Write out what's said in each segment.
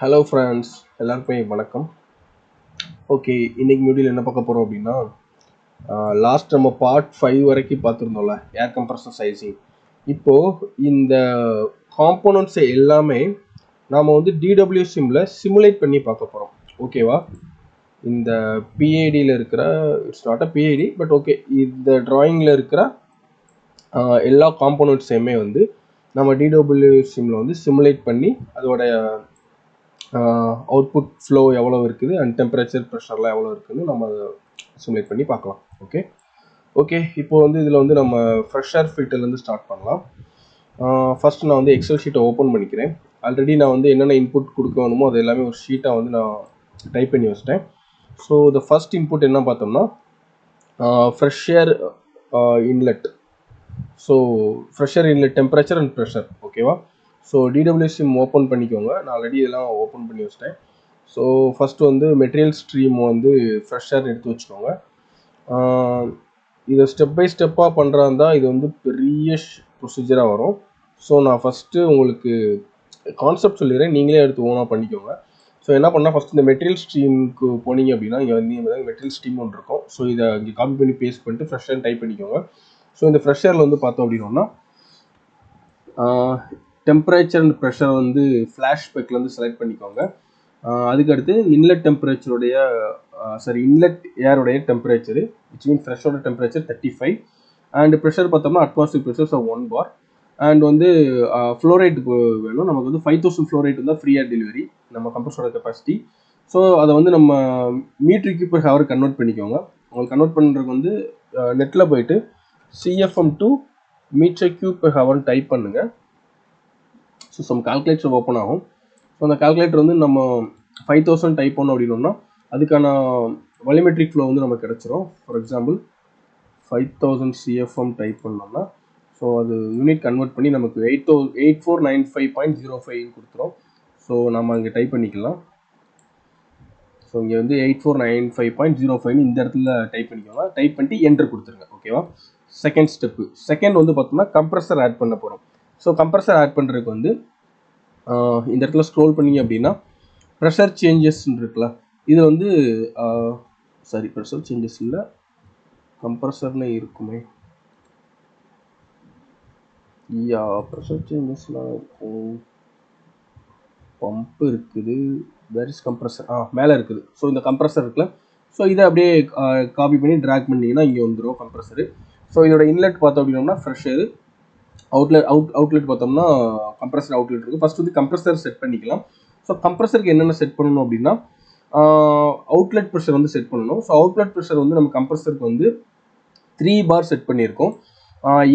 Hello friends, எல்லாருக்குமே வணக்கம். Okay, இன்னைக்கு வீடியோவில் என்ன பார்க்க போகிறோம் அப்படின்னா, லாஸ்ட் நம்ம பார்ட் 5 வரைக்கும் பார்த்துருந்தோம்ல, ஏர் கம்ப்ரஸர் சைஸிங். இப்போது இந்த காம்போனன்ட்ஸ் எல்லாமே நாம் வந்து டிடபிள்யூ சிம்மில் சிமுலேட் பண்ணி பார்க்க போகிறோம். ஓகேவா? இந்த பிஐடியில் இருக்கிற, it's not a PID but okay, இந்த ட்ராயிங்கில் இருக்கிற எல்லா காம்போனன்ட்ஸையுமே வந்து நம்ம டிடபிள்யூ சிம்மில் வந்து சிமுலேட் பண்ணி அதோடைய அவுட்புட் ஃப்ளோ எவ்வளோ இருக்குது அண்ட் டெம்பரேச்சர் ப்ரெஷர்லாம் எவ்வளோ இருக்குதுன்னு நம்ம அதை சிமுலேட் பண்ணி பார்க்கலாம். ஓகே, இப்போ வந்து இதில் வந்து நம்ம ஃப்ரெஷர் ஃபில்டர்லேருந்து ஸ்டார்ட் பண்ணலாம். ஃபஸ்ட்டு நான் வந்து எக்ஸல் ஷீட்டை ஓப்பன் பண்ணிக்கிறேன். ஆல்ரெடி நான் வந்து என்னென்ன இன்புட் கொடுக்க வேணுமோ அது எல்லாமே ஒரு ஷீட்டாக வந்து நான் டைப் பண்ணி வச்சிட்டேன். ஸோ த ஃபஸ்ட் இன்புட் என்ன பார்த்தோம்னா fresher inlet. So fresher inlet temperature and pressure. ஓகேவா? ஸோ டிடபிள்யூ சிம் ஓப்பன் பண்ணிக்கோங்க. நான் ஆல்ரெடி இதெல்லாம் ஓப்பன் பண்ணி வச்சிட்டேன். ஸோ ஃபஸ்ட்டு வந்து மெட்டீரியல் ஸ்ட்ரீம் வந்து ஃப்ரெஷர் எடுத்து வச்சுக்கோங்க. இதை ஸ்டெப் பை ஸ்டெப்பாக பண்ணுறாருந்தா இது வந்து பெரிய ப்ரொசீஜராக வரும். ஸோ நான் ஃபஸ்ட்டு உங்களுக்கு கான்செப்ட் சொல்லிடுறேன், நீங்களே எடுத்து ஓனாக பண்ணிக்கோங்க. ஸோ என்ன பண்ணால் ஃபஸ்ட் இந்த மெட்டீரியல் ஸ்ட்ரீமுக்கு போனீங்க அப்படின்னா இங்கே வந்து மெட்டீரியல் ஸ்ட்ரீம் ஒன்று இருக்கும். ஸோ இதை இங்கே காப்பி பண்ணி பேஸ்ட் பண்ணிட்டு ஃப்ரெஷர் டைப் பண்ணிக்கோங்க. ஸோ இந்த ஃப்ரெஷரில் வந்து பார்த்தோம் அப்படின்னா டெம்பரேச்சர் அண்ட் ப்ரெஷர் வந்து ஃப்ளாஷ் பேக்கில் வந்து செலக்ட் பண்ணிக்கோங்க. அதுக்கடுத்து இன்லெட் டெம்பரேச்சருடைய இன்லெட் ஏருடைய டெம்பரேச்சரு விச் மீன் ஃப்ரெஷோட டெம்பரேச்சர் 35 அண்ட் ப்ரெஷர் பார்த்தோம்னா அட்மாஸ்பியர் ப்ரெஷர் 1 bar அண்ட் வந்து ஃப்ளோரைட் வேணும். நமக்கு வந்து 5000 ஃப்ளோரைட் வந்து ஃப்ரீயாக டெலிவரி நம்ம கம்ப்ரஸரோட கெப்பாசிட்டி. ஸோ அதை வந்து நம்ம metre cube per hour convert பண்ணிக்கோங்க. உங்களுக்கு கன்வெர்ட் பண்ணுறதுக்கு வந்து நெட்டில் போயிட்டு CFM to metre cube per ஹவர்னு டைப் பண்ணுங்கள். ஸோ சம் கால்குலேட்டர் ஓப்பன் ஆகும். ஸோ அந்த கால்குலேட்டர் வந்து நம்ம 5000 டைப் பண்ணோம் அப்படின்னோம்னா அதுக்கான வால்யூமெட்ரிக் ஃப்ளோ வந்து நமக்கு கிடச்சிரும். ஃபார் எக்ஸாம்பிள் 5000 CFM டைப் பண்ணோம்னா ஸோ அது யூனிட் கன்வெர்ட் பண்ணி நமக்கு 8495.05 கொடுத்துரும். ஸோ நம்ம அங்கே டைப் பண்ணிக்கலாம். ஸோ இங்கே வந்து 8495.05 இந்த இடத்துல டைப் பண்ணிக்கோங்க. டைப் பண்ணிட்டு என்ட்ரு கொடுத்துருங்க. ஓகேவா? Second step. செகண்ட் வந்து பார்த்தோம்னா கம்ப்ரஸர் ஆட் பண்ண போகிறோம். ஸோ கம்ப்ரஸர் ஆட் பண்ணுறதுக்கு வந்து இந்த இடத்துல ஸ்க்ரோல் பண்ணிங்க அப்படின்னா ப்ரெஷர் சேஞ்சஸ்ன்னு இருக்குல்ல, இது வந்து ப்ரெஷர் சேஞ்சஸ் இல்லை, கம்ப்ரஸர்னு இருக்குமே. ப்ரெஷர் சேஞ்சஸ்லாம் இருக்கும். பம்ப் இருக்குது, வேர் இஸ் கம்ப்ரஸர், மேலே இருக்குது. ஸோ இந்த கம்ப்ரஸர் இருக்குல்ல, ஸோ இதை அப்படியே காப்பி பண்ணி ட்ராக் பண்ணிங்கன்னா இங்கே வந்துடும் கம்ப்ரஸரு. ஸோ இதோட இன்லெட் பார்த்தோம் அப்படின்னோம்னா ஃப்ரெஷரு, அவுட்லெட் பார்த்தோம்னா கம்ப்ரஸர் அவுட்லெட் இருக்குது. ஃபஸ்ட் வந்து கம்ப்ரஸர் செட் பண்ணிக்கலாம். ஸோ கம்ப்ரஸருக்கு என்னென்ன செட் பண்ணணும் அப்படின்னா அவுட்லெட் ப்ரெஷர் வந்து செட் பண்ணணும். ஸோ அவுட்லெட் ப்ரெஷர் வந்து நம்ம கம்ப்ரஸருக்கு வந்து 3 bar செட் பண்ணியிருக்கோம்.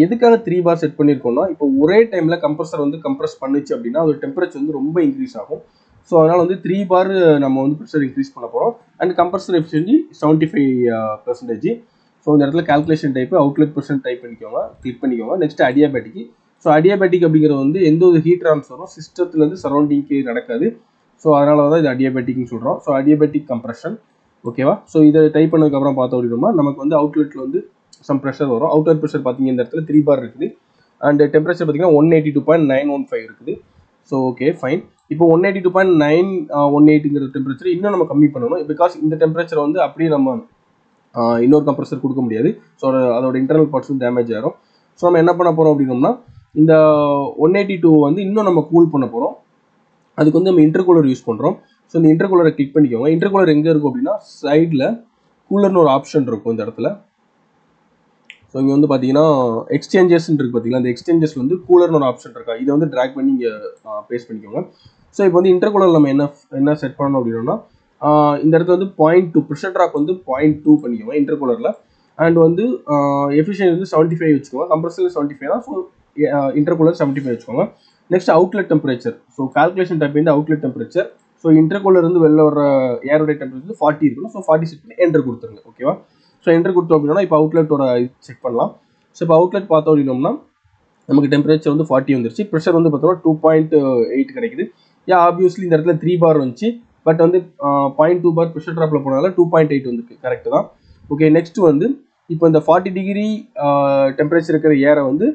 எதுக்காக 3 bar செட் பண்ணியிருக்கோம்னா இப்போ ஒரே டைமில் கம்ப்ரஸர் வந்து கம்ப்ரஸ் பண்ணிச்சு அப்படின்னா அதோட டெம்பரேச்சர் வந்து ரொம்ப இன்க்ரீஸ் ஆகும். ஸோ அதனால் வந்து 3 bar நம்ம வந்து ப்ரெஷர் இன்க்ரீஸ் பண்ண போகிறோம். And compressor efficiency 75%. ஸோ இந்த இடத்துல calculation type outlet pressure type பண்ணிக்கோங்க, கிளிக் பண்ணிக்கோங்க. Next adiabatic. ஸோ அடியாபேட்டிக் அப்படிங்கிறது வந்து எந்த ஒரு ஹீட் ட்ரான்ஸ்ஃபரும் சிஸ்டத்துலேருந்து சரௌண்டிங்க்கு நடக்காது. ஸோ அதனால தான் இது அடியாபேட்டிக்னு சொல்கிறோம். So adiabatic compression. ஓகேவா? ஸோ இதை டைப் பண்ணதுக்கப்புறம் பார்த்தோம் அப்படின்னா நமக்கு வந்து அவுட்லெட்டில் வந்து சம் ப்ரெஷர் வரும். அவுட்லெட் ப்ரெஷர் பார்த்தீங்க இந்த இடத்துல 3 bar இருக்குது. அண்ட் டெம்பரேச்சர் பார்த்தீங்கன்னா 182.915 இருக்குது. So okay fine. இப்போ 182.918ங்கிற டெம்பரேச்சர் இன்னும் நம்ம கம்மி பண்ணணும். பிகாஸ் இந்த டெம்பரேச்சர் வந்து அப்படியே நம்ம இன்னொரு கம்ப்ரஸர் கொடுக்க முடியாது. ஸோ அதோட இன்டர்னல் பார்ட்ஸும் டேமேஜ் ஆகிடும். ஸோ நம்ம என்ன பண்ண போகிறோம் அப்படின்னோம்னா இந்த 182 வந்து இன்னும் நம்ம கூல் பண்ண போகிறோம். அதுக்கு வந்து நம்ம இன்டர்கூலர் யூஸ் பண்ணுறோம். ஸோ இந்த இன்டர்கூலரை கிளிக் பண்ணிக்கோங்க. இன்டர்கூலர் எங்கே இருக்கும் அப்படின்னா சைடில் கூலர்னு ஒரு ஆப்ஷன் இருக்கும் இந்த இடத்துல. ஸோ இங்கே வந்து பார்த்தீங்கன்னா எக்ஸ்சேஞ்சஸ்ன்னு இருக்குது பார்த்தீங்களா, அந்த எக்ஸ்சேஞ்சஸ் வந்து கூலர்னு ஒரு ஆப்ஷன் இருக்கா, இதை வந்து ட்ராக் பண்ணி இங்கே பேஸ்ட் பண்ணிக்கோங்க. ஸோ இப்போ வந்து இன்டர்கூலர் நம்ம என்ன செட் பண்ணணும் அப்படின்னா இந்த இடத்துல வந்து 0.2 ப்ரெஷர் ட்ராப் வந்து 0.2 பண்ணிக்கோங்க இன்டர்கூலரில். அண்ட் வந்து எஃபிஷியன்சி வந்து 75 வச்சுக்கோங்க. கம்ப்ரஸரில் 75 தான். ஸோ இன்டர்கூலர் 75 வச்சுக்கோங்க. Next outlet temperature. So calculation type வந்து அவுட்லெட் டெம்பரேச்சர். ஸோ இன்டர்கூலர் இருந்து வெளில வர ஏரோடைய டெம்பரேச்சர் 40 இருக்கணும். ஸோ 40 செட் பண்ணி என்டர் கொடுத்துருங்க. ஓகேவா? ஸோ என்டர் கொடுத்தோம் அப்படின்னா இப்போ அவுட்லெட்டோட செக் பண்ணலாம். ஸோ இப்போ அவுட்லெட் பார்த்தோம் அப்படின்னோம்னா நமக்கு டெம்பரேச்சர் வந்து 40 வந்துருச்சு. ப்ரெஷர் வந்து பார்த்தோம்னா 2.8 கிடைக்குது. ஆப்வியஸ்லி இந்த இடத்துல 3 bar வந்துச்சு. பட் வந்து 0.2 bar ப்ரெஷர் ட்ராப்பில் போனதால 2.8 வந்துருக்கு. கரெக்டு தான். ஓகே, நெக்ஸ்ட் வந்து இப்போ இந்த 40 டிகிரி டெம்பரேச்சர் இருக்கிற ஏரை வந்து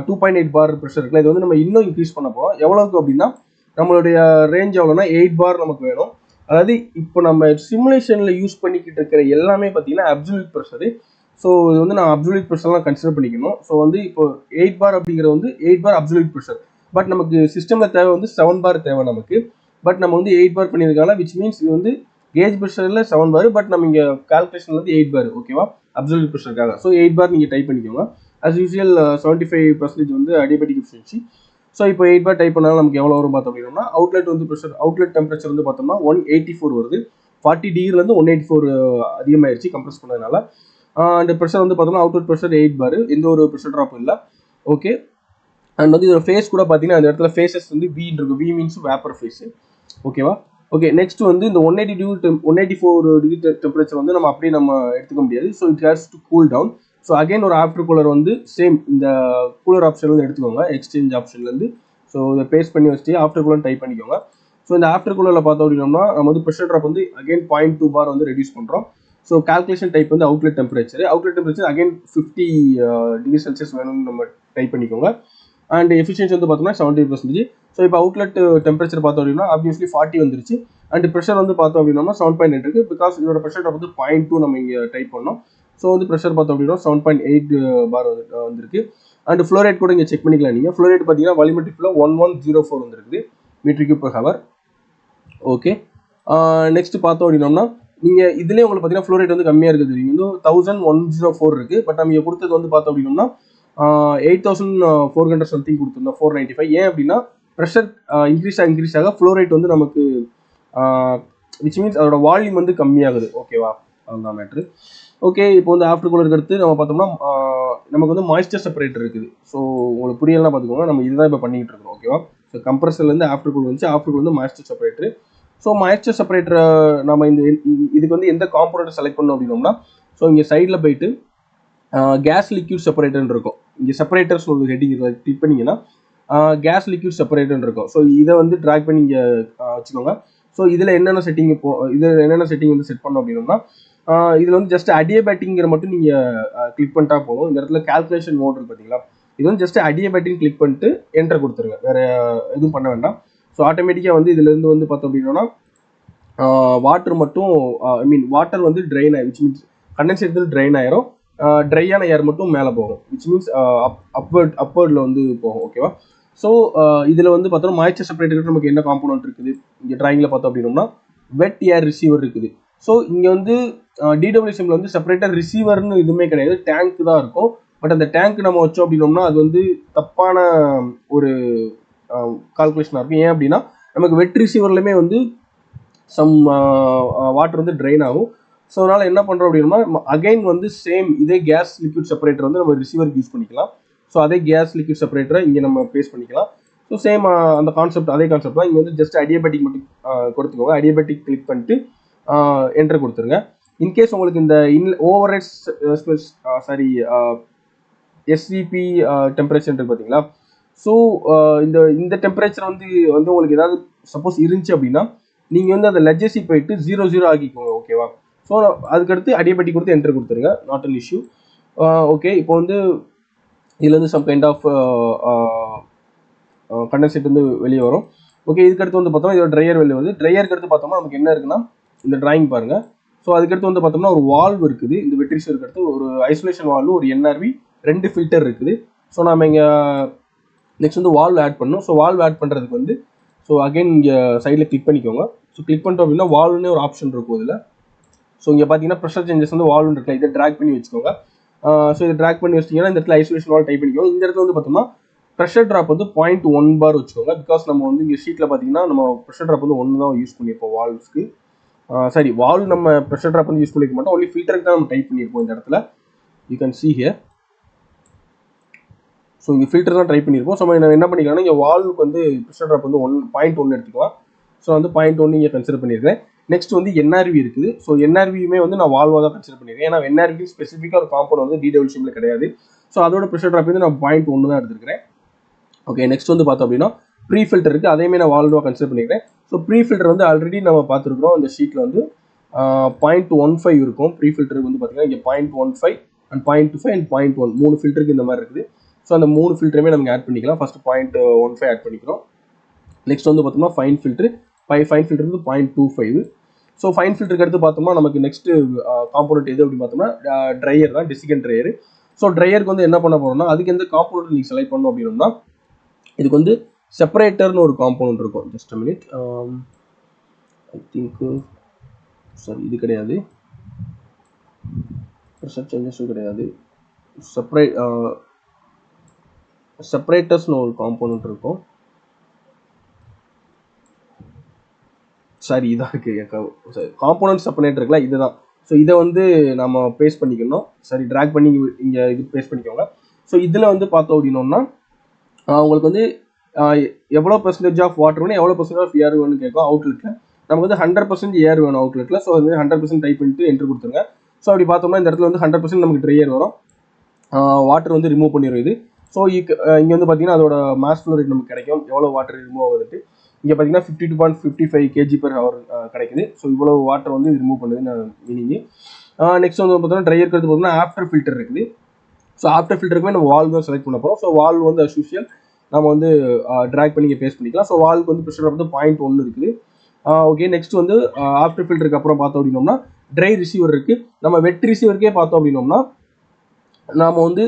2.8 bar ப்ரெஷர் இருக்குல்ல, இது வந்து நம்ம இன்னும் இன்க்ரீஸ் பண்ண போகிறோம். எவ்வளோக்கு அப்படின்னா நம்மளுடைய ரேஞ்ச் எவ்வளோனா 8 பார் நமக்கு வேணும். அதாவது இப்போ நம்ம சிமுலேஷனில் யூஸ் பண்ணிக்கிட்டு இருக்கிற எல்லாமே பார்த்தீங்கன்னா அப்சல்யூட் ப்ரெஷரு. ஸோ இது வந்து நான் அப்சல்யூட் ப்ரெஷர்லாம் கன்சிடர் பண்ணிக்கணும். ஸோ வந்து இப்போ 8 பார் அப்படிங்கிறது வந்து 8 பார் அப்சல்யூட் ப்ரெஷர். பட் நமக்கு சிஸ்டமில் தேவை வந்து 7 பார் தேவை நமக்கு. பட் நம்ம வந்து 8 பார் பண்ணியிருக்காங்க, விச் மீன்ஸ் இது வந்து கேஜ் ப்ரெஷரில் 7 பார், பட் நம்ம இங்கே கால்குலேஷன் வந்து 8 பார், ஓகேவா, அப்சல்யூட் ப்ரெஷருக்காக. ஸோ 8 பார் நீங்கள் டைப் பண்ணிக்கோங்க. as usual 75% வந்து அடிபேட்டிக் எஃபிஷியன்சி. ஸோ இப்போ 8 பார் டைப் பண்ணாலும் நமக்கு எவ்வளோ வரும் பார்த்தோம் அப்படின்னா, அவுட்லெட் வந்து ப்ரெஷர், அவுட்லெட் டெம்பரேச்சர் வந்து பார்த்தோம்னா 184 வருது. 40 டிகிரிலேருந்து 184 அதிகமாகிடுச்சு கம்ப்ரஸ் பண்ணதுனால. அண்ட் ப்ரெஷர் வந்து பார்த்தோம்னா அவுட்லெட் ப்ரெஷர் 8 பார், எந்த ஒரு ப்ரெஷர் ட்ராப் இல்லை. ஓகே. அண்ட் வந்து இதோட ஃபேஸ் கூட பார்த்தீங்கன்னா அந்த இடத்துல ஃபேஸஸ் வந்து V இருக்கும். V மீன்ஸ் வேப்பர் ஃபேஸு, ஓகேவா. ஓகே, நெக்ஸ்ட் வந்து இந்த 184 டிகிரி டெம்பரேச்சர் வந்து நம்ம அப்படியே நம்ம எடுத்துக்க முடியாது. So it has to cool down. So again ஒரு ஆஃப்டர் கூலர் வந்து சேம் இந்த கூலர் ஆப்ஷன்லேருந்து எடுத்துக்கோங்க, எக்ஸ்சேஞ்ச் ஆப்ஷன்லேருந்து. ஸோ இதை பேஸ்ட் பண்ணி வச்சுட்டு ஆஃப்டர் கூலர் டைப் பண்ணிக்கோங்க. ஸோ இந்த ஆஃப்டர் கூலரில் பார்த்தோம் அப்படின்னா நம்ம வந்து ப்ரெஷர் ட்ராப் வந்து அகைன் 0.2 பார் வந்து ரெடியூஸ் பண்ணுறோம். ஸோ கால்குலேஷன் டைப் வந்து outlet temperature again 50 degree Celsius வேணும்னு நம்ம டைப் பண்ணிக்கோங்க. அண்ட் எஃபிஷியன்சி வந்து பார்த்தோம்னா 70%. ஸோ இப்போ அவுட்லெட் டெம்பரேச்சர் பார்த்தோம் அப்படின்னா ஆப்வியஸ்லி 40 வந்துருச்சு. அண்ட் ப்ரெஷர் வந்து பார்த்தோம் அப்படின்னா 7.8 இருக்குது. பிகாஸ் இதோட ப்ரெஷர் ட்ராப் வந்து 0.2 நம்ம இங்கே டைப் பண்ணோம். ஸோ வந்து ப்ரெஷர் பார்த்தோம் அப்படின்னா 7.8 பார் வந்துருக்கு. அண்ட் ஃப்ளோ ரேட் கூட இங்கே செக் பண்ணிக்கலாம் நீங்கள். ஃப்ளோ ரேட் பார்த்தீங்கன்னா வால்யூமெட்ரிக் ஃப்ளோ 1104 வந்துருக்குது metre cube per hour. Okay, next பார்த்தோம் அப்படின்னோம்னா நீங்கள் இதுலேயே உங்களுக்கு பார்த்தீங்கன்னா ஃப்ளோ ரேட் வந்து கம்மியாக இருக்குது. நீங்கள் வந்து 1104 இருக்குது. பட் நம்ம இங்கே கொடுத்தது வந்து பார்த்தோம் அப்படின்னோம்னா 8400 சம்திங் கொடுத்துருந்தோம், 495. ஏன் அப்படின்னா ப்ரெஷர் இன்க்ரீஸ் ஆக ஃப்ளோ ரேட் வந்து நமக்கு விச் மீன்ஸ் அதோட வால்யூம் வந்து கம்மியாகுது, ஓகேவா, அதுதான் மேட்ரு. ஓகே, இப்போ வந்து ஆஃப்டர் கூலருக்கு அடுத்து நம்ம பார்த்தோம்னா நமக்கு வந்து மாய்ஸ்சர் செப்பரேட்டர் இருக்குது. ஸோ உங்களுக்கு புரியலாம் பார்த்துக்கோங்க, நம்ம இதுதான் இப்போ பண்ணிக்கிட்டு இருக்கோம், ஓகேவா. ஸோ கம்ப்ரஸர்லேருந்து ஆஃப்டர் கூலர் வந்துச்சு, ஆஃப்டர் கூலர் வந்து moisture separator. So moisture separator நம்ம இதுக்கு வந்து எந்த காம்போனன்ட் செலக்ட் பண்ணோம் அப்படின்னோம்னா, ஸோ இங்கே சைடில் போயிட்டு கேஸ் லிக்யூட் செப்பரேட்டர்னு இருக்கும். இங்கே செப்பரேட்டர்ஸ் ஒரு ஹெட்டிங் கிளிக் பண்ணிங்கன்னா கேஸ் லிக்யூட் செப்பரேட்டர்னு இருக்கும். ஸோ இதை வந்து ட்ராக் பண்ணி இங்கே வச்சுக்கோங்க. ஸோ இதில் என்னென்ன செட்டிங் வந்து செட் பண்ணோம் அப்படின்னோம்னா, இதில் வந்து ஜஸ்ட் அடியபேட்டிங்கிற மட்டும் நீங்கள் கிளிக் பண்ணிட்டா போதும். இந்த இடத்துல கால்குலேஷன் மோட் இருக்கு பார்த்தீங்களா, இது வந்து ஜஸ்ட் அடியபேட்டிங் கிளிக் பண்ணிட்டு என்டர் கொடுத்துருங்க, வேறு எதுவும் பண்ண வேண்டாம். ஸோ ஆட்டோமேட்டிக்காக வந்து இதுலேருந்து வந்து பார்த்தோம் அப்படின்னா வாட்டர் மட்டும் வாட்டர் வந்து ட்ரைன் ஆகி விச் மீன்ஸ் கண்டென்சேட்டர் ட்ரைன் ஆயிரும். ட்ரையான ஏர் மட்டும் மேலே போகும், விச் மீன்ஸ் அப்வர்டில் வந்து போகும், ஓகேவா. ஸோ இதில் வந்து பார்த்தோம்னா மாய்ஸ்சர் செப்பரேட்டருக்கு நமக்கு என்ன காம்போனன்ட் இருக்குது இங்கே ட்ராயிங்கில் பார்த்தோம் அப்படின்னோம்னா வெட் ஏர் ரிசீவர் இருக்குது. ஸோ இங்கே வந்து டிடபிள்யூசிஎம்ல வந்து செப்பரேட்டர் ரிசீவர்னு எதுவுமே கிடையாது, டேங்க் தான் இருக்கும். பட் அந்த டேங்க் நம்ம வச்சோம் அப்படின்னோம்னா அது வந்து தப்பான ஒரு கால்குலேஷனாக இருக்கும். ஏன் அப்படின்னா நமக்கு வெட் ரிசீவர்லையுமே வந்து சம் வாட்டர் வந்து ட்ரைன் ஆகும். ஸோ அதனால் என்ன பண்ணுறோம் அப்படின்னா அகைன் வந்து சேம் இதே கேஸ் லிக்விட் செப்பரேட்டர் வந்து நம்ம ரிசீவருக்கு யூஸ் பண்ணிக்கலாம். ஸோ அதே கேஸ் லிக்விட் செப்பரேட்டரை இங்கே நம்ம பேஸ்ட் பண்ணிக்கலாம். ஸோ சேம் அந்த கான்செப்ட் அதே கான்செப்ட் தான். இங்கே வந்து ஜஸ்ட் அடியபேட்டிக் மட்டும் கொடுத்துக்கோங்க, அடியபேட்டிக் கிளிக் பண்ணிட்டு என்டர் கொடுத்துருங்க. இன்கேஸ் உங்களுக்கு இந்த ஓவர்ரைட்ஸ் எஸ்சிபி டெம்பரேச்சர் இருக்கு பார்த்தீங்களா. ஸோ இந்த டெம்பரேச்சர் வந்து உங்களுக்கு ஏதாவது சப்போஸ் இருந்துச்சு அப்படின்னா நீங்கள் வந்து அந்த லெஜசி போயிட்டு 00 ஆக்கிக்கோங்க, ஓகேவா. ஸோ அதுக்கடுத்து அடியபேட்டிக் கொடுத்து என்டர் கொடுத்துருங்க, நாட் அன் இஷ்யூ. ஓகே, இப்போ வந்து இதில் வந்து சம் கைண்ட் ஆஃப் கண்டென்சேட் வந்து வெளியே வரும். ஓகே, இதுக்கடுத்து வந்து பார்த்தோம்னா இதோட ட்ரையர் வெளியே வருது. ட்ரையருக்கு அடுத்து பார்த்தோம்னா நமக்கு என்ன இருக்குன்னா இந்த டிராயிங் பாருங்கள். ஸோ அதுக்கடுத்து வந்து பார்த்தோம்னா ஒரு வால்வ் இருக்குது. இந்த வெட்ரிசருக்கு அடுத்து ஒரு ஐசோலேஷன் வால்வு, ஒரு என்ஆர்வி, 2 ஃபில்டர் இருக்குது. ஸோ நம்ம இங்கே நெக்ஸ்ட் வந்து வால்வ் ஆட் பண்ணணும். ஸோ வால்வ் ஆட் பண்ணுறதுக்கு வந்து ஸோ அகைன் இங்கே சைடில் கிளிக் பண்ணிக்கோங்க. ஸோ கிளிக் பண்ணிட்டோம் அப்படின்னா வால்வ்னே ஒரு ஆப்ஷன் இருக்கும் இதில். ஸோ இங்கே பார்த்தீங்கன்னா ப்ரெஷர் சேஞ்சஸ் வந்து வால்வ்னு இருக்குல்ல, இதை ட்ராக் பண்ணி வச்சுக்கோங்க. ஸோ இதை ட்ராக் பண்ணி வச்சிட்டிங்கன்னா இந்த இடத்துல ஐசோலேஷன் வால்வ் டைப் பண்ணிக்கோங்க. இந்த இடத்துல வந்து பார்த்தோம்னா ப்ரெஷர் ட்ராப் வந்து 0.1 பார் வச்சுக்கோங்க. பிகாஸ் நம்ம வந்து இங்கே ஷீட்டில் பார்த்தீங்கன்னா நம்ம ப்ரெஷர் ட்ராப் வந்து 1 தான் யூஸ் பண்ணியிருப்போம் வால்வ்ஸ்க்கு. வால்வ் நம்ம ப்ரெஷர் ட்ராப் வந்து யூஸ் பண்ணிக்க மாட்டோம், ஒன்லி ஃபில்டருக்கு தான் நம்ம டைப் பண்ணியிருப்போம் இந்த இடத்துல. You can see here. So இங்கே ஃபில்டர் தான் ட்ரை பண்ணியிருப்போம். ஸோ நம்ம என்ன பண்ணிக்கலாம்னா இங்கே வால்வுக்கு வந்து ப்ரெஷர் ட்ராப் வந்து 1.1 எடுத்துக்கலாம். ஸோ வந்து 0.1 இங்கே கன்சிடர் பண்ணியிருக்கேன். நெக்ஸ்ட் வந்து என்ஆர்வி இருக்குது. ஸோ என்ஆர்வியுமே வந்து நான் வால்வாக தான் கன்சிடர் பண்ணியிருக்கேன். ஏன்னா என்ஆர்வி ஸ்பெசிஃபிக்காக ஒரு காம்பவுண்ட் வந்து டிடபிள்யூசிஎம்ல கிடையாது. ஸோ அதோட ப்ரெஷர் ட்ராப் வந்து நான் 0.1 தான் எடுத்துருக்கிறேன். ஓகே, நெக்ஸ்ட் வந்து பார்த்தோம் அப்படின்னா ப்ரீ ஃபில்டர் இருக்குது, அதேமே நான் வால்வாக கன்சிடர் பண்ணியிருக்கேன். ஸோ ப்ரீ ஃபில்டர் வந்து ஆல்ரெடி நம்ம பார்த்துருக்குறோம். இந்த ஷீட்டில் வந்து 0.15 இருக்கும். ப்ரீ ஃபில்டருக்கு வந்து பார்த்தீங்கன்னா இங்கே 0.15 அண்ட் 0.25 அண்ட் 0.1 3 ஃபில்டருக்கு இந்த மாதிரி இருக்குது. ஸோ அந்த 3 ஃபில்டருமே நமக்கு ஆட் பண்ணிக்கலாம். ஃபர்ஸ்ட் 0.15 ஆட் பண்ணிக்கிறோம். நெக்ஸ்ட் வந்து பார்த்தோம்னா ஃபைன் ஃபில்டர் வந்து 0.25. ஸோ ஃபைன் ஃபில்டருக்கு அடுத்து பார்த்தோம்னா நமக்கு நெக்ஸ்ட் காம்போனன்ட் எது அப்படின்னு பார்த்தோம்னா ட்ரையர் தான், டெசிகன் ட்ரையர். ஸோ ட்ரையருக்கு வந்து என்ன பண்ண போறோம்னா அதுக்கு எந்த காம்போனன்ட் நீங்கள் செலக்ட் பண்ணணும் அப்படின்னா இதுக்கு வந்து செப்பரேட்டர்னு ஒரு காம்போனன்ட் இருக்கும். Just a minute, I think sorry இது கிடையாது, ப்ரெஷர் சேஞ்சஸும் கிடையாது, செப்பரேட்டர்ஸ்னு ஒரு காம்போனன்ட் இருக்கும். சாரி இதாக இருக்குது காம்போனன்ட் செப்பரேட்டர் இருக்குல்ல, இதுதான். ஸோ இதை வந்து நம்ம பேஸ்ட் பண்ணிக்கணும். சரி ட்ராக் பண்ணி இங்கே இது பேஸ்ட் பண்ணிக்கோங்க. ஸோ இதில் வந்து பார்த்தோம் அப்படின்னோம்னா உங்களுக்கு வந்து எவ்வளோ பெர்சன்டேஜ் ஆஃப் வாட்டர் வேணும், எவ்வளோ பெர்சன்டேஜ் ஆஃப் ஏர் வேணும்னு கேட்கும். அவுட்லெட்டில் நமக்கு வந்து 100% ஏர் வேணும் அவுட்லெட்டில். ஸோ வந்து 100% டைப் பண்ணிட்டு என்ட்ரு கொடுத்துருங்க. ஸோ அப்படி பார்த்தோம்னா இந்த இடத்துல வந்து 100% நமக்கு ட்ரையர் வரும், வாட்டர் வந்து ரிமூவ் பண்ணிடும் இது. ஸோ இங்கே வந்து பார்த்தீங்கன்னா அதோட மாஸ் ஃப்ளோ ரேட் நமக்கு கிடைக்கும், எவ்வளோ வாட்டர் ரிமூவ் ஆகுதுட்டு. இங்கே பார்த்தீங்கன்னா 52.55 kg/h கிடைக்குது. ஸோ இவ்வளோ வாட்டர் வந்து ரிமூவ் பண்ணுதுன்னு மீனிங்கு. நெக்ஸ்ட் வந்து பார்த்தோம்னா ட்ரையருக்கு எடுத்து பார்த்தோம்னா ஆஃப்டர் ஃபில்டர் இருக்குது. ஸோ ஆஃப்டர் ஃபில்டருக்குமே நம்ம வால்வ் தான் செலக்ட் பண்ண போகிறோம். ஸோ வால்வ் வந்து அஸ் யூஷுவல் நம்ம வந்து ட்ராக் பண்ணி இங்கே பேஸ்ட் பண்ணிக்கலாம். ஸோ வால்வுக்கு வந்து ப்ரெஷர் வந்து 0.1 இருக்குது. ஓகே, நெக்ஸ்ட் வந்து ஆஃப்டர் ஃபில்டருக்கு அப்புறம் பார்த்தோம் அப்படின்னோம்னா ட்ரை ரிசீவர் இருக்குது. நம்ம வெட் ரிசீவருக்கே பார்த்தோம் அப்படின்னோம்னா நாம் வந்து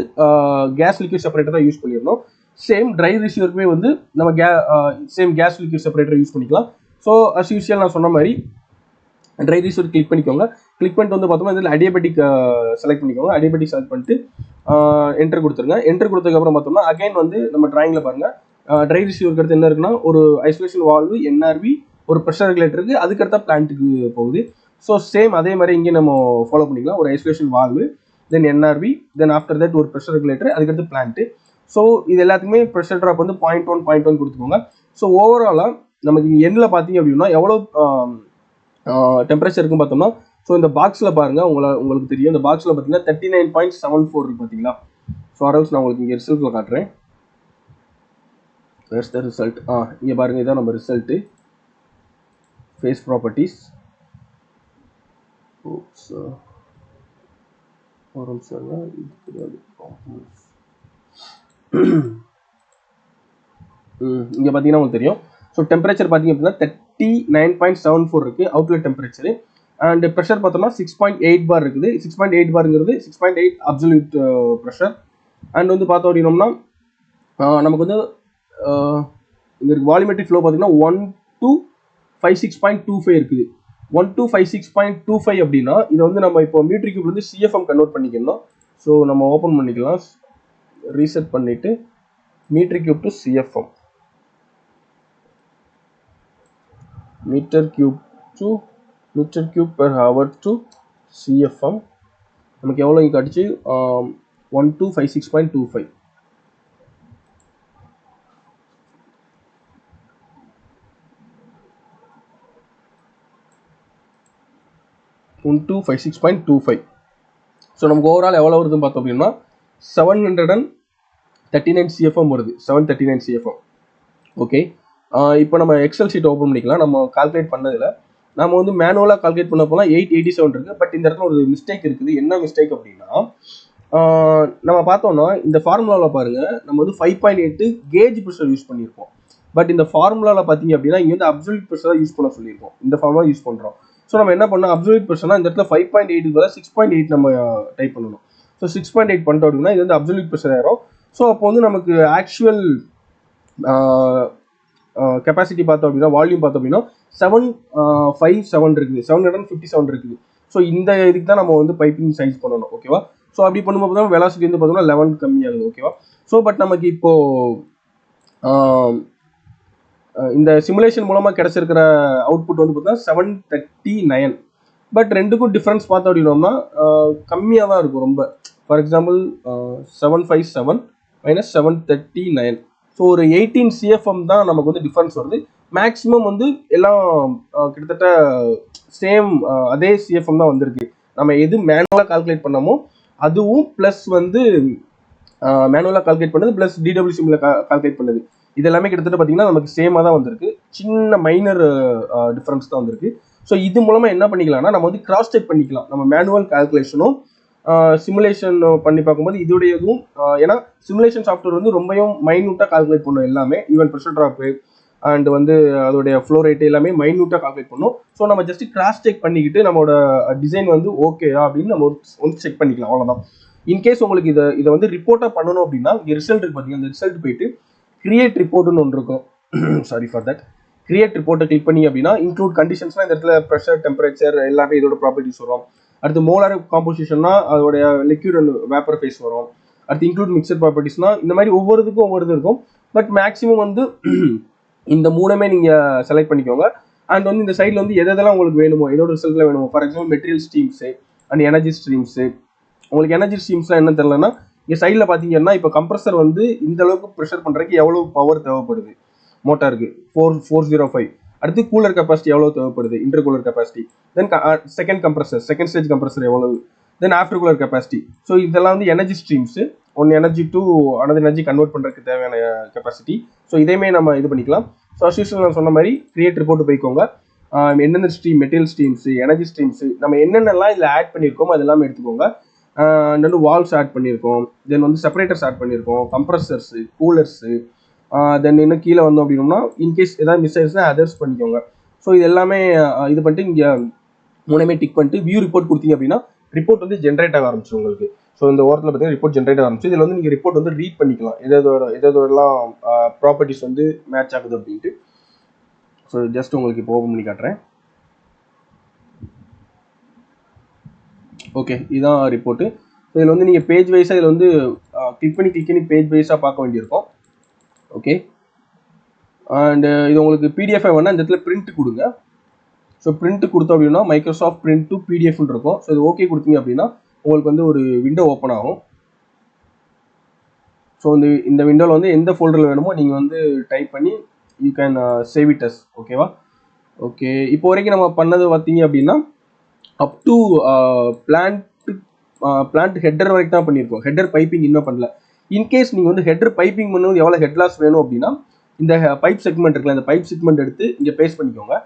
கேஸ் லிக்விட் செப்பரேட்டர் தான் யூஸ் பண்ணிடணும். சேம் ட்ரை ரிசீவருக்குமே வந்து நம்ம same gas liquid separator use பண்ணிக்கலாம். ஸோ அஸ் யூஷுவல் நான் சொன்ன மாதிரி ட்ரை ரிசீவர் கிளிக் பண்ணிக்கோங்க. கிளிக் பண்ணிட்டு வந்து பார்த்தோம்னா இதில் அடியபெட்டிக் செலக்ட் பண்ணிக்கோங்க. அடியபெட்டிக் செலக்ட் பண்ணிட்டு என்டர் கொடுத்துருங்க. என்டர் கொடுத்ததுக்கப்புறம் பார்த்தோம்னா அகைன் வந்து நம்ம ட்ராயிங்கில் பாருங்கள் ட்ரை ரிசீவருக்கு அடுத்து என்ன இருக்குன்னா ஒரு ஐசோலேஷன் வால்வு, என்ஆர்வி, ஒரு ப்ரெஷர் ரெகுலேட்டருக்கு, அதுக்கடுத்த பிளான்ட்டுக்கு போகுது. ஸோ சேம் அதே மாதிரி இங்கே நம்ம ஃபாலோ பண்ணிக்கலாம். ஒரு isolation valve, then NRV, then after that ஒரு ப்ரெஷர் ரெகுலேட்டர், அதுக்கடுத்து பிளான்ட்டு. ஸோ இது எல்லாத்துக்குமே ப்ரெஷர் ட்ராப் வந்து 0.1 கொடுத்துக்கோங்க. ஸோ ஓவராலாக நமக்கு இங்கே எண்ணில் பார்த்தீங்க அப்படின்னா எவ்வளோ டெம்பரேச்சர் இருக்குன்னு பார்த்தோம்னா ஸோ இந்த பாக்ஸில் பாருங்கள் உங்களுக்கு தெரியும். இந்த பாக்ஸில் பார்த்தீங்கன்னா 39.74 இருக்குது பார்த்தீங்களா. ஸோ அரௌஸ் நான் உங்களுக்கு இங்கே ரிசல்ட்டில் காட்டுறேன். Where's the result? இங்கே பாருங்கள், இதான் நம்ம ரிசல்ட்டு. Face properties. ஒரு நிமிஷம், இது கிடையாது. இங்கே பார்த்தீங்கன்னா உங்களுக்கு தெரியும். ஸோ டெம்பரேச்சர் பார்த்தீங்க அப்படின்னா 39.74 இருக்குது அவுட்லெட் டெம்பரேச்சரு. அண்ட் ப்ரெஷர் பார்த்தோம்னா 6.8 பார் இருக்குது. 6.8 பார்ங்கிறது 6.8 அப்சல்யூட் ப்ரெஷர். அண்ட் வந்து பார்த்தோம் அப்படின்னோம்னா நமக்கு வந்து இங்கே வால்யூமெட்ரிக் ஃப்ளோ பார்த்தீங்கன்னா 1256.25 இருக்குது. 1256.25 அப்படின்னா இதை வந்து நம்ம இப்போ மீட்டர் கியூப் வந்து சிஎஃப்எம் கன்வெர்ட் பண்ணிக்கணும். ஸோ நம்ம ஓப்பன் பண்ணிக்கலாம், ரீசெட் பண்ணிவிட்டு metre cube to CFM, metre cube per hour to CFM. நமக்கு எவ்வளோ இங்கே அடிச்சு 1256.25. ஸோ நமக்கு ஓவரால் எவ்வளோ வருதுன்னு பார்த்தோம் அப்படின்னா 739 சிஎஃப்எம் வருது. 739 சிஎஃப்எம். ஓகே, இப்போ நம்ம எக்ஸல் ஷீட் ஓப்பன் பண்ணிக்கலாம். நம்ம கால்குலேட் பண்ணதில் நம்ம வந்து மேனுவலாக கால்குலேட் பண்ண போனால் 887 இருக்குது. பட் இந்த இடத்துல ஒரு மிஸ்டேக் இருக்குது. என்ன மிஸ்டேக் அப்படின்னா நம்ம பார்த்தோம்னா இந்த ஃபார்முலாவில் பாருங்கள், நம்ம வந்து 5.8 கேஜ் ப்ரெஷர் யூஸ் பண்ணியிருக்கோம். பட் இந்த ஃபார்முலாவில் பார்த்தீங்க அப்படின்னா இங்கே வந்து அப்சல்யூட் ப்ரெஷராக யூஸ் பண்ண சொல்லியிருக்கோம். இந்த ஃபார்முலா யூஸ் பண்ணுறோம். ஸோ நம்ம என்ன பண்ணோம், அப்சல்யூட் ப்ரெஷர்னா இந்த இடத்துல 5.8 பதிலாக 6.8 நம்ம டைப் பண்ணணும். ஸோ 6.8 பண்ணிட்டோம் அப்படின்னா இது வந்து அப்சல்யூட் ப்ரெஷர் ஆயிரும். ஸோ அப்போ வந்து நமக்கு ஆக்சுவல் கெப்பாசிட்டி பார்த்தோம் அப்படின்னா வால்யூம் பார்த்தோம் அப்படின்னா 757 இருக்குது, 757 இருக்குது. ஸோ இந்த இதுக்கு தான் நம்ம வந்து பைப்பிங் சைஸ் பண்ணணும். ஓகேவா. ஸோ அப்படி பண்ணும்போது தான் வெலாசிட்டி வந்து பார்த்தோம்னா 11 கம்மியாகுது. ஓகேவா. ஸோ பட் நமக்கு இப்போ இந்த சிமுலேஷன் மூலமாக கிடைச்சிருக்கிற அவுட்புட் வந்து பார்த்தீங்கன்னா 739. பட் ரெண்டுக்கும் டிஃப்ரென்ஸ் பார்த்தோம் அப்படின்னோம்னா கம்மியாக தான் இருக்கும் ரொம்ப. For example 757 minus 739. ஸோ ஒரு 18 சிஎஃப்எம் தான் நமக்கு வந்து டிஃப்ரென்ஸ் வருது. மேக்ஸிமம் வந்து எல்லாம் கிட்டத்தட்ட சேம் அதே சிஎஃப்எம் தான் வந்திருக்கு. நம்ம எது மேனுவலாக கால்குலேட் பண்ணமோ அதுவும் ப்ளஸ் வந்து மேனுவலாக கால்குலேட் பண்ணது ப்ளஸ் டிடபிள்யூசிமில் கால்குலேட் பண்ணது இது எல்லாமே கிட்டத்தட்ட பார்த்தீங்கன்னா நமக்கு சேமாக தான் வந்திருக்கு. சின்ன மைனர் டிஃப்ரென்ஸ் தான் வந்திருக்கு. ஸோ இது மூலமாக என்ன பண்ணிக்கலாம்னா நம்ம வந்து கிராஸ் செக் பண்ணிக்கலாம். நம்ம மேனுவல் கால்குலேஷனும் சிமுலேஷன் பண்ணி பார்க்கும்போது இதோடைய இதுவும் ஏன்னா சிமுலேஷன் சாஃப்ட்வேர் வந்து ரொம்பவும் மைன்யூட்டாக கால்குலேட் பண்ணும் எல்லாமே. ஈவன் ப்ரெஷர் ட்ராப்பு, அண்ட் வந்து அதோடைய ஃப்ளோ ரேட் எல்லாமே மைன்யூட்டாக கால்குலேட் பண்ணும். ஸோ நம்ம ஜஸ்ட் கிராஸ் செக் பண்ணிக்கிட்டு நம்மளோட டிசைன் வந்து ஓகேயா அப்படின்னு நம்ம ஒன்ஸ் செக் பண்ணிக்கலாம், அவ்வளோதான். இன்கேஸ் உங்களுக்கு இதை வந்து ரிப்போர்ட்டாக பண்ணணும் அப்படின்னா இங்கே ரிசல்ட் இருக்கு பார்த்தீங்கன்னா, அந்த ரிசல்ட் போயிட்டு கிரியேட் ரிப்போர்ட்னு ஒன்று இருக்கும். Sorry for that. கிரியேட் ரிப்போர்ட்டை கிளிக் பண்ணி அப்படின்னா இன்க்ளூட் கண்டிஷன்ஸ்லாம் இந்த இடத்துல ப்ரெஷர், டெம்பரேச்சர் எல்லாமே இதோட ப்ராப்பர்ட்டிஸ் வரும். அடுத்து மோலார் காம்போசிஷன்னா அதோடைய லிக்விட் அண்ட் வேப்பர் ஃபேஸ் வரும். அடுத்து இன்க்ளூட் மிக்சர் ப்ராப்பர்ட்டிஸ்னா இந்த மாதிரி ஒவ்வொருத்துக்கும் ஒவ்வொரு இது இருக்கும். பட் மேக்ஸிமம் வந்து இந்த மூணுமே நீங்கள் செலக்ட் பண்ணிக்கோங்க. அண்ட் வந்து இந்த சைடில் வந்து எதெல்லாம் உங்களுக்கு வேணுமோ, எதோட ரிசல்ட்டில் வேணுமோ, for example material streams and energy streams. உங்களுக்கு எனர்ஜி ஸ்ட்ரீம்ஸ்லாம் என்ன தெரியலன்னா இங்கே சைடில் பார்த்தீங்கன்னா இப்போ கம்ப்ரஸர் வந்து இந்த அளவுக்கு ப்ரெஷர் பண்ணுறதுக்கு எவ்வளோ பவர் தேவைப்படுது மோட்டாருக்கு, 405. அடுத்து கூலர் கெப்பாசிட்டி எவ்வளோ தேவைப்படுது, intercooler capacity. Then second compressor, second stage compressor எவ்வளவு, then aftercooler capacity. So இதெல்லாம் வந்து energy streams. One energy to another energy convert பண்ணுறதுக்கு தேவையான கெப்பாசிட்டி. ஸோ இதையுமே நம்ம இது பண்ணிக்கலாம். ஸோ அஸ்யூஷுவல் நான் சொன்ன மாதிரி கிரியேட் ரிப்போர்ட் போய்க்கோங்க. எந்தெந்த stream, material streams, energy streams, நம்ம என்னென்னலாம் இதில் ஆட் பண்ணியிருக்கோமோ அது எல்லாமே எடுத்துக்கோங்க. வந்து வால்ஸ் ஆட் பண்ணியிருக்கோம், தென் வந்து செப்பரேட்டர்ஸ் ஆட் பண்ணியிருக்கோம், கம்ப்ரஸர்ஸு, கூலர்ஸு, தென் இன்னும் கீழே வந்தோம் அப்படின்னோம்னா இன்கேஸ் ஏதாவது மிஸ் ஆயிடுச்சுன்னா அதர்ஸ் பண்ணிக்கோங்க. ஸோ இது எல்லாமே இது பண்ணிட்டு இங்கே மூணுமே டிக் பண்ணிட்டு வியூ ரிப்போர்ட் கொடுத்தீங்க அப்படின்னா ரிப்போர்ட் வந்து ஜென்ரேட் ஆக ஆரம்பிச்சு உங்களுக்கு. ஸோ இந்த ஓரத்தில் பார்த்தீங்கன்னா ரிப்போர்ட் ஜென்ரேட் ஆக ஆரம்பிச்சு. இதில் வந்து நீங்கள் ரிப்போர்ட் வந்து ரீட் பண்ணிக்கலாம், எதெல்லாம் ப்ராப்பர்ட்டிஸ் வந்து மேட்ச் ஆகுது அப்படின்ட்டு. ஸோ ஜஸ்ட் உங்களுக்கு இப்போ ஓப்பன் பண்ணி காட்டுறேன். ஓகே, இதுதான் ரிப்போர்ட்டு. ஸோ இதில் வந்து நீங்கள் பேஜ் வைஸாக இதில் வந்து கிளிக் பண்ணி பேஜ் வைஸாக பார்க்க வேண்டியிருக்கும். ஓகே, அண்ட் இது உங்களுக்கு பிடிஎஃப் வேணால் இந்த இடத்துல பிரிண்ட் கொடுங்க. ஸோ பிரிண்ட் கொடுத்தோம் அப்படின்னா மைக்ரோசாஃப்ட் பிரிண்ட் டு பிடிஎஃப்னு இருக்கும். ஸோ இது ஓகே கொடுத்தீங்க அப்படின்னா உங்களுக்கு வந்து ஒரு விண்டோ ஓப்பன் ஆகும். ஸோ இந்த விண்டோவில் வந்து எந்த ஃபோல்டரில் வேணுமோ நீங்கள் வந்து டைப் பண்ணி you can save it as. ஓகேவா? ஓகே, இப்போ வரைக்கும் நம்ம பண்ணது பார்த்தீங்க அப்படின்னா அப் டு பிளான்ட் ஹெட்டர் வரைக்கும் தான் பண்ணியிருக்கோம். ஹெட்டர் பைப்பிங் இன்னும் பண்ணல. இன்கேஸ் நீங்கள் வந்து ஹெட்டர் பைப்பிங் பண்ணும்போது எவ்வளோ ஹெட் லாஸ் வேணும் அப்படின்னா இந்த பைப் செக்மெண்ட் இருக்குல்ல, இந்த பைப் செக்மெண்ட் எடுத்து இங்கே பேஸ்ட் பண்ணிக்கோங்க.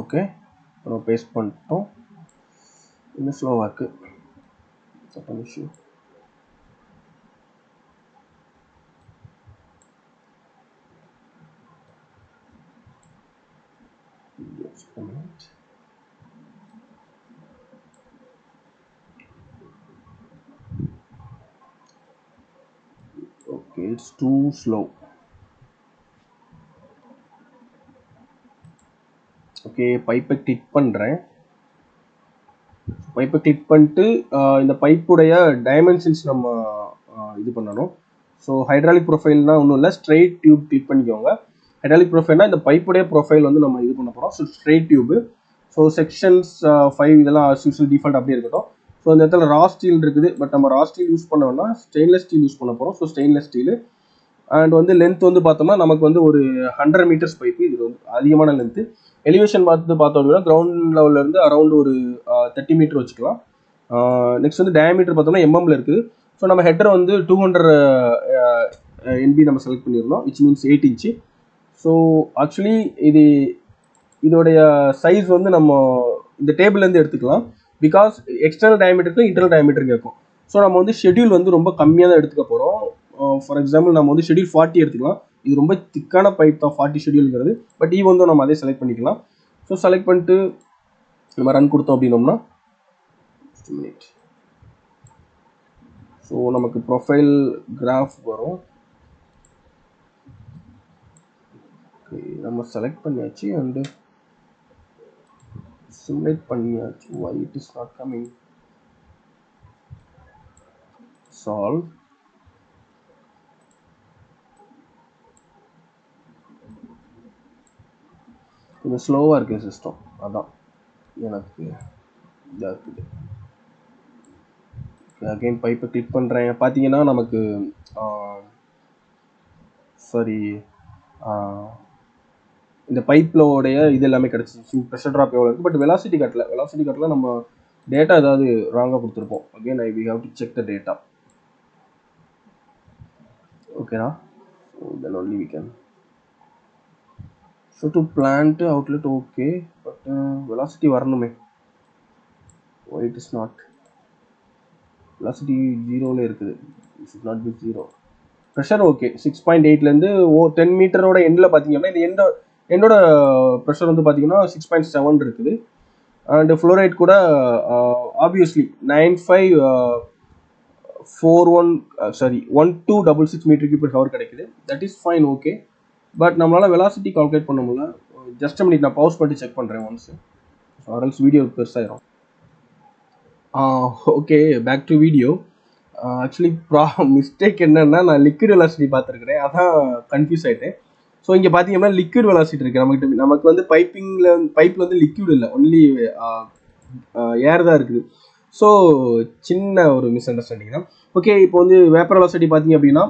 ஓகே, நம்ம பேஸ்ட் பண்ணிட்டோம். இன்னும் ஸ்லோவாக இருக்குது. Issue. Okay, it's too slow. Okay, பைப்பை கிளிக் பண்ணுறேன். பைப்பை கிளிக் பண்ணிட்டு இந்த பைப்புடைய டைமென்ஷன்ஸ் நம்ம இது பண்ணணும். ஸோ ஹைட்ராலிக் ப்ரொஃபைல்னா ஒன்றும் இல்லை, ஸ்ட்ரெயிட் டியூப் கிளிக் பண்ணிக்கோங்க. ஹைட்ராலிக் ப்ரொஃபைல்னா இந்த பைப்புடைய ப்ரொஃபைல் வந்து நம்ம இது பண்ண போகிறோம். So straight tube. So sections 5 இதெல்லாம் யூஸ்வல் டிஃபால்ட் அப்படியே இருக்கட்டும். ஸோ இந்த இடத்துல ரா ஸ்டீல் இருக்குது, பட் நம்ம ரா ஸ்டீல் யூஸ் பண்ணோம்னா ஸ்டெயின்லெஸ் ஸ்டீல் யூஸ் பண்ண போகிறோம். So stainless steel. அண்ட் வந்து லென்த் வந்து பார்த்தோம்னா நமக்கு வந்து ஒரு 100 மீட்டர்ஸ் பைப்பு. இது வந்து அதிகமான லென்த்து. எலிவேஷன் பார்த்தோம் அப்படின்னா கிரவுண்ட் லெவல்லேருந்து அரௌண்ட் ஒரு 30 மீட்டர் வச்சுக்கலாம். நெக்ஸ்ட் வந்து டயாமீட்டர் பார்த்தோம்னா எம்எம்ல இருக்குது. ஸோ நம்ம ஹெட்டர் வந்து 200 என்பி நம்ம செலக்ட் பண்ணியிருந்தோம், which means 8 inch. So actually இதோடைய சைஸ் வந்து நம்ம இந்த டேபிள்லேருந்து எடுத்துக்கலாம். பிகாஸ் எக்ஸ்டர்னல் டயாமீட்டருக்கு இன்டர்னல் டயாமீட்டர் கேட்கும். ஸோ நம்ம வந்து ஷெட்யூல் வந்து ரொம்ப கம்மியாக தான் எடுத்துக்க போகிறோம். ஃபார் எக்ஸாம்பிள் நம்ம வந்து ஷெட்யூல் 40 எடுத்துக்கலாம். இது ரொம்ப திக்கான பைப் தான் 40 ஷெட்யூலுங்கிறது. பட் வந்து நம்ம அதே செலக்ட் பண்ணிக்கலாம். ஸோ செலக்ட் பண்ணிட்டு நம்ம ரன் கொடுத்தோம் அப்படின்னோம்னா ஸோ நமக்கு ப்ரொஃபைல் கிராஃப் வரும். நம்ம செலக்ட் பண்ணியாச்சு அண்டு சிமுலேட் பண்ணியாச்சு. why it is not coming? solve. கொஞ்சம் ஸ்லோவாக இருக்குது சிஸ்டம், அதான் எனக்கு இதாக இருக்குது. அகைன் பைப்பை கிளிக் பண்ணுறேன். பார்த்தீங்கன்னா நமக்கு சாரி இந்த பைப்லோடைய இது எல்லாமே கிடச்சிச்சு. ப்ரெஷர் ட்ராப் எவ்வளோ இருக்குது, பட் வெலாசிட்டி கட்டல. நம்ம டேட்டா ஏதாவது ராங்காக கொடுத்துருப்போம். Again we have to check the data. ஓகேனா, then only we can. So to plant outlet okay, but velocity வரணுமே. Why it is not? Velocity 0ல இருக்குது. It should not be 0. Pressure okay 6.8லேருந்து 10 மீட்டரோட எண்டில் பார்த்தீங்கன்னா இந்த எண்டோட ப்ரெஷர் வந்து பார்த்தீங்கன்னா 6.7 இருக்குது. அண்ட் ஃப்ளோரைட் கூட ஆப்வியஸ்லி 1266 மீட்டர்/ஹவர் கிடைக்குது. That is fine, okay. But நம்மளால் வெலாசிட்டி கால்குலேட் பண்ண முடியல. ஜஸ்ட் மினிட், நான் பவுஸ் பண்ணி செக் பண்ணுறேன் ஒன்ஸ், ஆர்எல்ஸ் வீடியோ பெருசாயிரும். Okay, back to video. Actually mistake என்னன்னா, நான் லிக்விட் வெலாசிட்டி பார்த்துருக்கிறேன், அதான் கன்ஃபியூஸ் ஆகிட்டேன். ஸோ இங்கே பார்த்தீங்கன்னா லிக்விட் வெலாசிட்டி இருக்குது நமக்கு வந்து பைப்பில் வந்து லிக்விட் இல்லை, ஒன்லி ஏர் தான் இருக்குது. ஸோ சின்ன ஒரு மிஸ் அண்டர்ஸ்டாண்டிங் தான். ஓகே, இப்போ வந்து வேப்பர் வெலாசிட்டி பார்த்தீங்க அப்படின்னா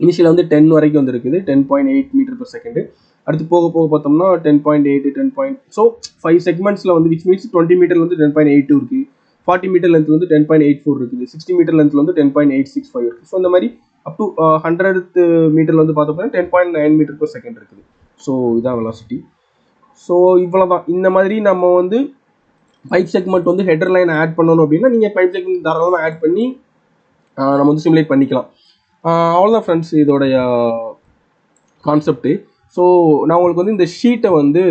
இனிஷியலாக வந்து 10 வரைக்கும் வந்துருக்குது, 10.8 மீட்டர்/செகண்டு. அடுத்து போக போக பார்த்தோம்னா 10.8 10. ஸோ 5 செக்மெண்ட்ஸில் வந்து விச் மீன்ஸ் 20 மீட்டர் வந்து 10.82 இருக்குது, 40 மீட்டர் லென்த் வந்து 10.84 இருக்குது, 60 மீட்டர் லென்த்தில் வந்து 10.865 இருக்குது. ஸோ இந்த மாதிரி அப் டு 100th மீட்டரில் வந்து பார்த்தோம்னா 10.9 மீட்டர்/செகண்ட் இருக்குது. ஸோ இதான் வெலாசிட்டி. ஸோ இவ்வளோ தான். இந்த மாதிரி நம்ம வந்து பைப் செக்மெண்ட் வந்து ஹெடர் லைன் ஆட் பண்ணணும் அப்படின்னா நீங்கள் பைப் செக்மெண்ட் தாராளமாக ஆட் பண்ணி நம்ம வந்து சிமுலேட் பண்ணிக்கலாம். அவ்வளோதான் ஃப்ரெண்ட்ஸ் இதோடைய கான்செப்ட்டு. ஸோ நான் உங்களுக்கு வந்து இந்த ஷீட்டை வந்து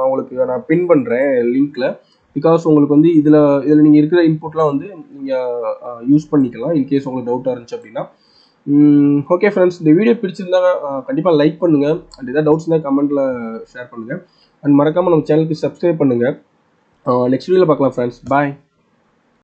உங்களுக்கு நான் பின் பண்ணுறேன் லிங்க்கில். பிகாஸ் உங்களுக்கு வந்து இதில் நீங்கள் இருக்கிற இன்புட்லாம் வந்து நீங்கள் யூஸ் பண்ணிக்கலாம் இன்கேஸ் உங்களுக்கு டவுட்டாக இருந்துச்சு அப்படின்னா. ஓகே ஃப்ரெண்ட்ஸ், இந்த வீடியோ பிடிச்சிருந்தா கண்டிப்பாக லைக் பண்ணுங்கள். அண்ட் எதாவது டவுட்ஸ் இருந்தால் கமெண்ட்டில் ஷேர் பண்ணுங்கள். அண்ட் மறக்காமல் நம்ம சேனலுக்கு சப்ஸ்கிரைப் பண்ணுங்கள். நெக்ஸ்ட் வீடியோவில் பார்க்கலாம் ஃப்ரெண்ட்ஸ். பாய்.